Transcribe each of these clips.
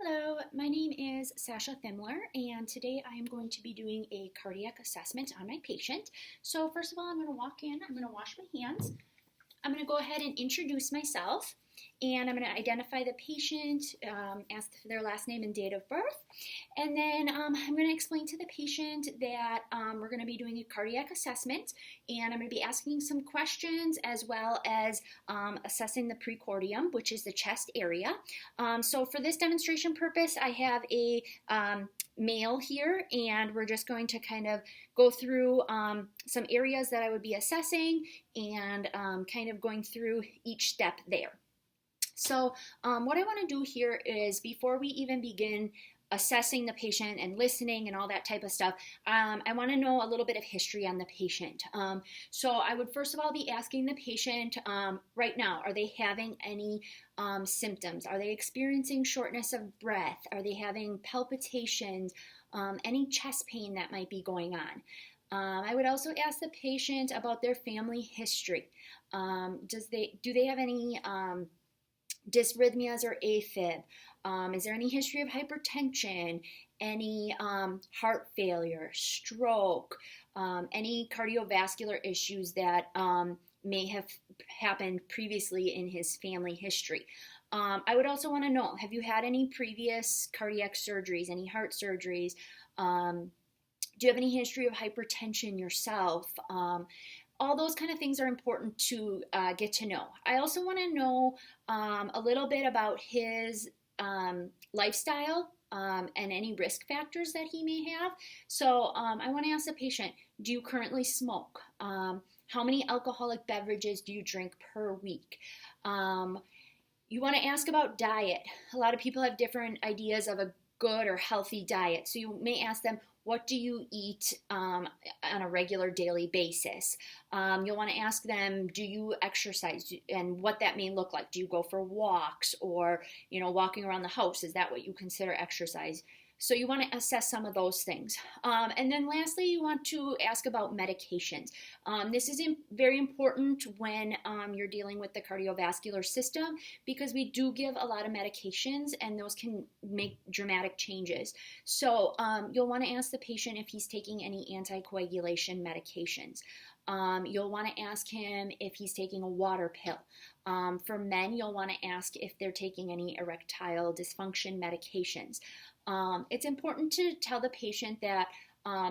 Hello, my name is Sasha Thimler, and today I am going to be doing a cardiac assessment on my patient. So first of all, I'm going to walk in, I'm going to wash my hands, I'm going to go ahead and introduce myself, and I'm going to identify the patient, ask for their last name and date of birth, and then I'm going to explain to the patient that we're going to be doing a cardiac assessment, and I'm going to be asking some questions as well as assessing the precordium, which is the chest area. So for this demonstration purpose, I have a male here, and we're just going to kind of go through some areas that I would be assessing and kind of going through each step there. So what I want to do here is, before we even begin assessing the patient and listening and all that type of stuff, I want to know a little bit of history on the patient. So I would first of all be asking the patient right now, are they having any symptoms? Are they experiencing shortness of breath? Are they having palpitations? Any chest pain that might be going on? I would also ask the patient about their family history. Do they have any dysrhythmias or AFib? Is there any history of hypertension, any heart failure, stroke, any cardiovascular issues that may have happened previously in his family history? I would also want to know, have you had any previous cardiac surgeries, any heart surgeries? Do you have any history of hypertension yourself? All those kind of things are important to get to know. I also want to know a little bit about his lifestyle and any risk factors that he may have. So I want to ask the patient, do you currently smoke? How many alcoholic beverages do you drink per week? You want to ask about diet. A lot of people have different ideas of a good or healthy diet. So you may ask them, what do you eat on a regular daily basis? You'll want to ask them, do you exercise, and what that may look like? Do you go for walks, or walking around the house? Is that what you consider exercise? So you want to assess some of those things. And then lastly, you want to ask about medications. This is very important when you're dealing with the cardiovascular system, because we do give a lot of medications and those can make dramatic changes. So you'll want to ask the patient if he's taking any anticoagulation medications. You'll want to ask him if he's taking a water pill. For men, you'll want to ask if they're taking any erectile dysfunction medications. It's important to tell the patient that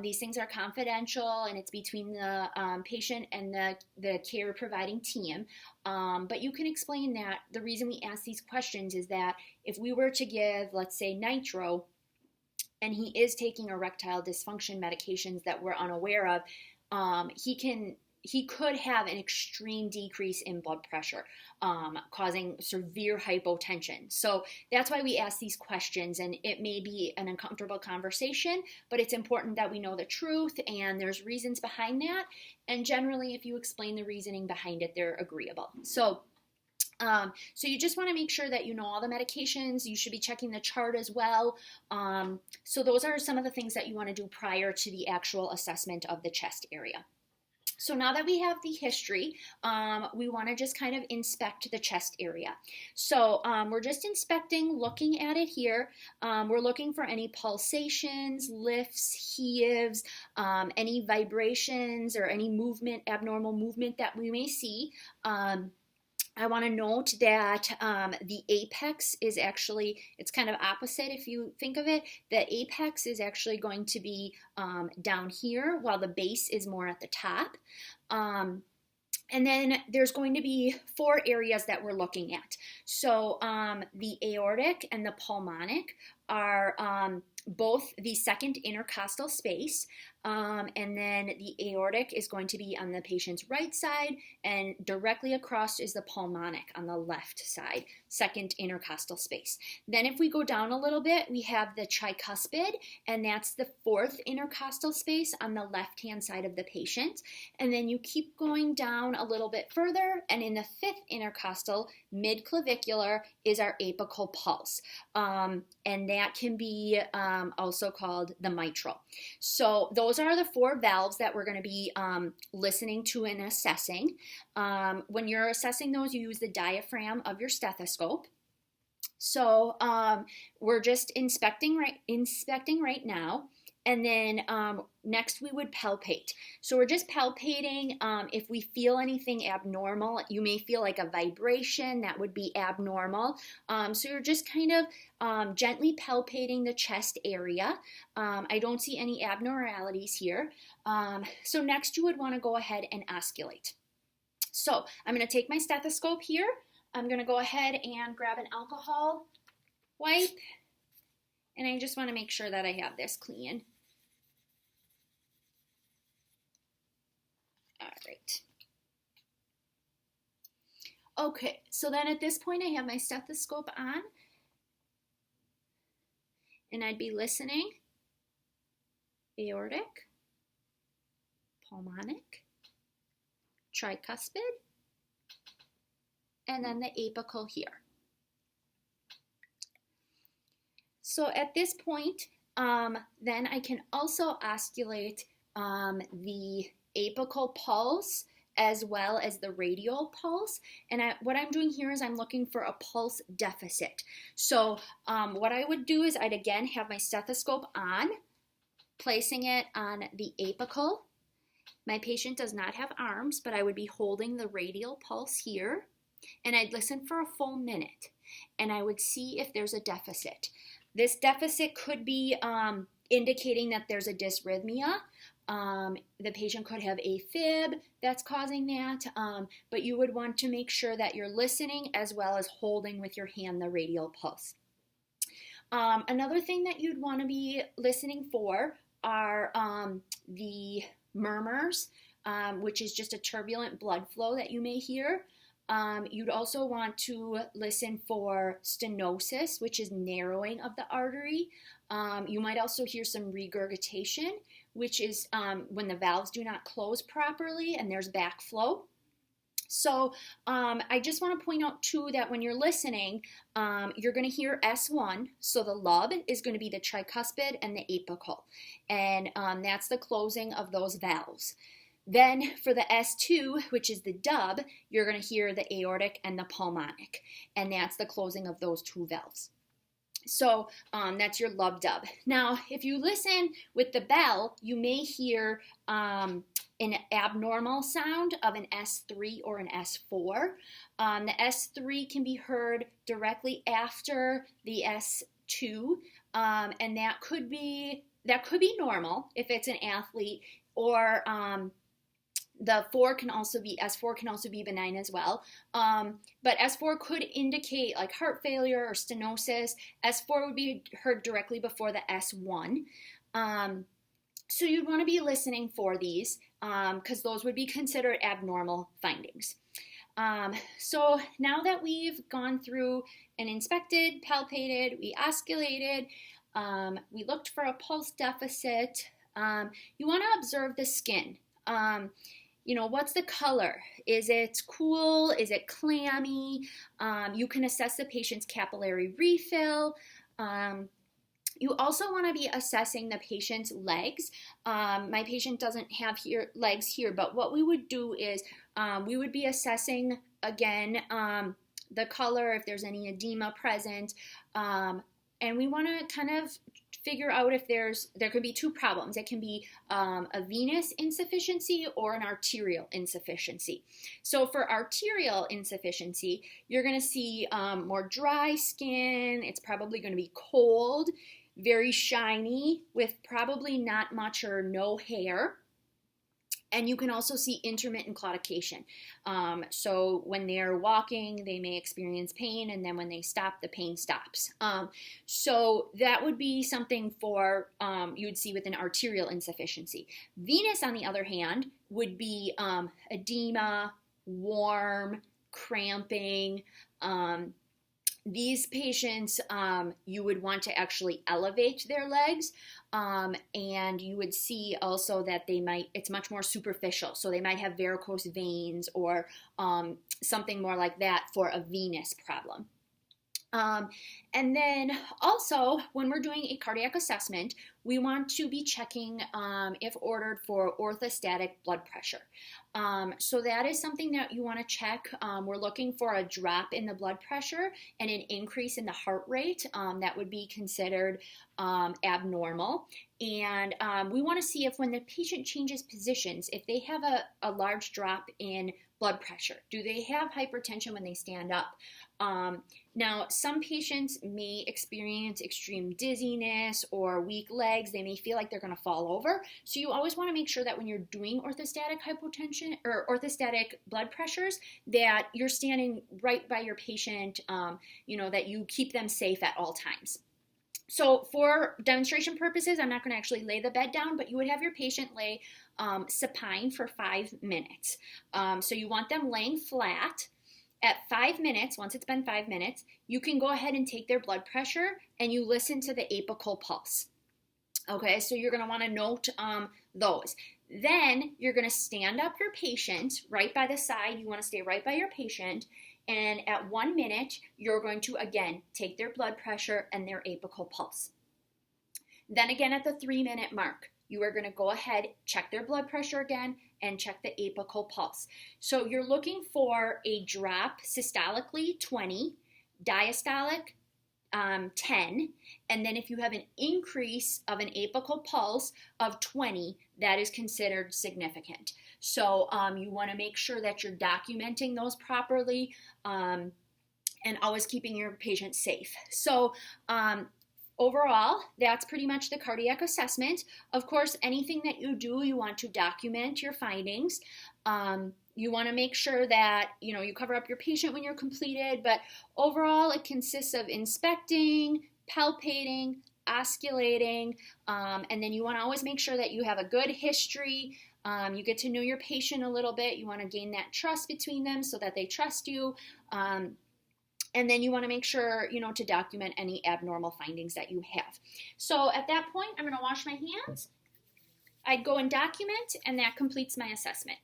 these things are confidential and it's between the patient and the care providing team. But you can explain that the reason we ask these questions is that if we were to give, let's say, nitro, and he is taking erectile dysfunction medications that we're unaware of, he could have an extreme decrease in blood pressure, causing severe hypotension. So that's why we ask these questions, and it may be an uncomfortable conversation, but it's important that we know the truth, and there's reasons behind that. And generally, if you explain the reasoning behind it, they're agreeable. So you just want to make sure that you know all the medications. You should be checking the chart as well. So those are some of the things that you want to do prior to the actual assessment of the chest area. So now that we have the history, we want to just kind of inspect the chest area. So we're just inspecting, looking at it here. We're looking for any pulsations, lifts, heaves, any vibrations, or any movement, abnormal movement that we may see. I want to note that the apex is actually, it's kind of opposite if you think of it. The apex is actually going to be down here, while the base is more at the top. And then there's going to be 4 areas that we're looking at. So the aortic and the pulmonic are both the second intercostal space, and then the aortic is going to be on the patient's right side, and directly across is the pulmonic on the left side, second intercostal space. Then if we go down a little bit, we have the tricuspid, and that's the 4th intercostal space on the left-hand side of the patient. And then you keep going down a little bit further, and in the 5th intercostal, mid-clavicular, is our apical pulse. And that can be also called the mitral. So those are the 4 valves that we're going to be listening to and assessing. When you're assessing those, you use the diaphragm of your stethoscope. So we're just inspecting right now. And then next we would palpate. So we're just palpating. If we feel anything abnormal, you may feel like a vibration that would be abnormal. So you're just kind of gently palpating the chest area. I don't see any abnormalities here. So next you would want to go ahead and osculate. So I'm going to take my stethoscope here. I'm going to go ahead and grab an alcohol wipe. And I just want to make sure that I have this clean. All right. Okay, so then at this point I have my stethoscope on. And I'd be listening. Aortic, pulmonic, tricuspid, and then the apical here. So at this point, then I can also osculate the apical pulse as well as the radial pulse. And what I'm doing here is I'm looking for a pulse deficit. So what I would do is I'd again have my stethoscope on, placing it on the apical. My patient does not have arms, but I would be holding the radial pulse here, and I'd listen for a full minute, and I would see if there's a deficit. This deficit could be indicating that there's a dysrhythmia. The patient could have AFib that's causing that, but you would want to make sure that you're listening as well as holding with your hand the radial pulse. Another thing that you'd want to be listening for are the murmurs, which is just a turbulent blood flow that you may hear. You'd also want to listen for stenosis, which is narrowing of the artery. You might also hear some regurgitation, which is when the valves do not close properly and there's backflow. So I just want to point out too that when you're listening, you're going to hear S1. So the lub is going to be the tricuspid and the apical. And that's the closing of those valves. Then for the S2, which is the dub, you're going to hear the aortic and the pulmonic. And that's the closing of those two valves. So that's your lub dub. Now, if you listen with the bell, you may hear an abnormal sound of an S3 or an S4. The S3 can be heard directly after the S2, and that could be normal if it's an athlete, or the S4 can also be benign as well. But S4 could indicate like heart failure or stenosis. S4 would be heard directly before the S1. So you'd want to be listening for these because those would be considered abnormal findings. So now that we've gone through and inspected, palpated, we osculated, we looked for a pulse deficit, you want to observe the skin. What's the color? Is it cool? Is it clammy? You can assess the patient's capillary refill. You also want to be assessing the patient's legs. My patient doesn't have legs here, but what we would do is we would be assessing, again, the color, if there's any edema present, and we want to kind of figure out if there could be two problems. It can be a venous insufficiency or an arterial insufficiency. So for arterial insufficiency, you're going to see more dry skin. It's probably going to be cold, very shiny, with probably not much or no hair. And you can also see intermittent claudication. So when they're walking, they may experience pain, and then when they stop, the pain stops. So that would be something for you would see with an arterial insufficiency. Venous, on the other hand, would be edema, warm, cramping. These patients, you would want to actually elevate their legs, and you would see also that it's much more superficial. So they might have varicose veins or something more like that for a venous problem. And then also, when we're doing a cardiac assessment, we want to be checking, if ordered, for orthostatic blood pressure. So that is something that you want to check. We're looking for a drop in the blood pressure and an increase in the heart rate. That would be considered abnormal. And we want to see if when the patient changes positions, if they have a large drop in blood pressure. Do they have hypertension when they stand up? Now, some patients may experience extreme dizziness or weak legs. They may feel like they're going to fall over. So you always want to make sure that when you're doing orthostatic hypotension or orthostatic blood pressures, that you're standing right by your patient, that you keep them safe at all times. So for demonstration purposes, I'm not going to actually lay the bed down, but you would have your patient lay supine for 5 minutes. So you want them laying flat. At 5 minutes, once it's been 5 minutes, you can go ahead and take their blood pressure and you listen to the apical pulse. Okay, so you're going to want to note those. Then you're going to stand up your patient right by the side. You want to stay right by your patient. And at 1 minute, you're going to, again, take their blood pressure and their apical pulse. Then again, at the 3-minute mark, you are going to go ahead, check their blood pressure again, and check the apical pulse. So you're looking for a drop systolically, 20, diastolic, 10, and then if you have an increase of an apical pulse of 20, that is considered significant. So you want to make sure that you're documenting those properly and always keeping your patient safe. So overall, that's pretty much the cardiac assessment. Of course, anything that you do, you want to document your findings. You want to make sure that, you cover up your patient when you're completed, but overall it consists of inspecting, palpating, osculating, and then you want to always make sure that you have a good history. You get to know your patient a little bit. You want to gain that trust between them so that they trust you. And then you want to make sure, to document any abnormal findings that you have. So at that point, I'm going to wash my hands. I'd go and document, and that completes my assessment.